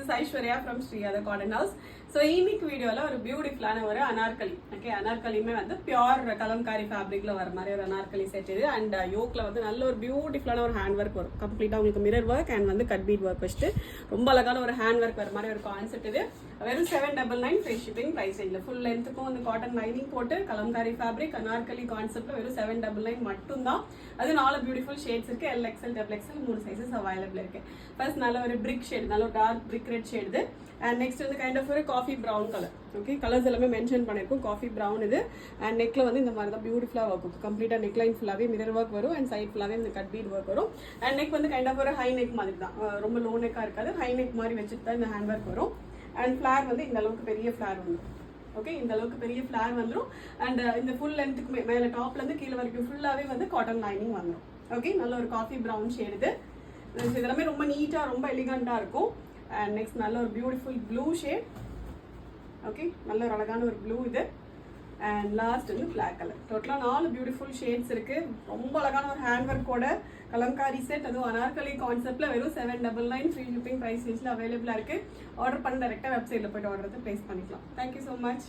is Aishwarya from Sriyada Cotton House. So இன்னைக்கு வீடியோல ஒரு பியூட்டிஃபுல்லான ஒரு அனார்கலி. ஓகே, அனார்கலியுமே வந்து பியூர் கலம்காரி ஃபேப்ரிக்ல வர மாதிரி ஒரு அனார்கலி செட் இது. அண்ட் யோக்ல வந்து நல்ல ஒரு பியூட்டிஃபுல்லான ஒரு ஹேண்ட் ஒர்க் வரும். கம்ப்ளீட்டா உங்களுக்கு மிரர் ஒர்க் அண்ட் வந்து கட் பீட் ஒர்க் வச்சுட்டு ரொம்ப அழகான ஒரு ஹேண்ட் ஒர்க் வர மாதிரி ஒரு கான்செப்ட் இது. வெறும் 799 ஃப்ரீ ஷிப்பிங் பிரைஸ். இல்ல ஃபுல் லென்த்துக்கும் வந்து காட்டன் லைனிங் போட்டு கலம்காரி ஃபேப்ரிக் அனார்கலி கான்செப்ட்ல வெறும் 799 மட்டும் தான். அது 4 பியூட்டிஃபுல் ஷேட்ஸ் இருக்கு. L XL double XL 3 sizes available இருக்கு. ஃபர்ஸ்ட் நல்ல ஒரு பிரிக் ஷேட், நல்ல ஒரு டார்க் பிரிக் ரெட் ஷேட் இது. அண்ட் நெக்ஸ்ட் வந்து கைண்ட் ஆஃப் ஒரு coffee brown colour. Okay, colours எல்லாமே மென்ஷன் பண்ணிருக்கும். காஃபி ப்ரௌன் இது. அண்ட் நெக்ல வந்து இந்த மாதிரி தான் பியூட்டிஃபுல்லா ஒர்க் இருக்கும். கம்ப்ளீட்டா நெக் லைன் ஃபுல்லாவே மிரர் ஒர்க் வரும். அண்ட் சைட் ஃபுல்லாவே இந்த கட் பீட் ஒர்க் வரும். அண்ட் நெக் வந்து கைண்ட் ஆஃப் ஒரு ஹை நெக் மாதிரி தான், ரொம்ப லோ நெக்கா இருக்காது. ஹை நெக் மாதிரி வச்சுட்டு தான் இந்த ஹேண்ட் ஒர்க் வரும். அண்ட் ஃபிளார் வந்து இந்த அளவுக்கு பெரிய ஃபிளார் வந்துடும். ஓகே, இந்த அளவுக்கு பெரிய ஃபிளார் வந்துடும். அண்ட் இந்த ஃபுல் லென்த்துக்கு மேல டாப்ல இருந்து கீழே வரைக்கும் ஃபுல்லாவே வந்து காட்டன் லைனிங் வந்துடும். ஓகே, நல்ல ஒரு காஃபி ப்ரௌன் ஷேட் இது. இதெல்லாமே ரொம்ப நீட்டா ரொம்ப எலிகண்டா இருக்கும். அண்ட் நெக்ஸ்ட் நல்ல ஒரு பியூட்டிஃபுல் ப்ளூ ஷேட். ஓகே, நல்ல ஒரு அழகான ஒரு ப்ளூ இது. அண்ட் லாஸ்ட் வந்து பிளாக் கலர். டோட்டலாக 4 பியூட்டிஃபுல் ஷேட்ஸ் இருக்கு. ரொம்ப அழகான ஒரு ஹேண்ட் ஒர்க்கோட கலம்காரி செட், அதுவும் அனார்கலி கான்செப்ட்ல வெறும் 799 ஃப்ரீ ஷிப்பிங் பிரைஸ் ரேஞ்சில் அவைலபிளா இருக்கு. ஆர்டர் பண்ண டேரக்டா வெப்சைட்ல போயிட்டு ஆர்டர் பிளேஸ் பண்ணிக்கலாம். Thank you so much.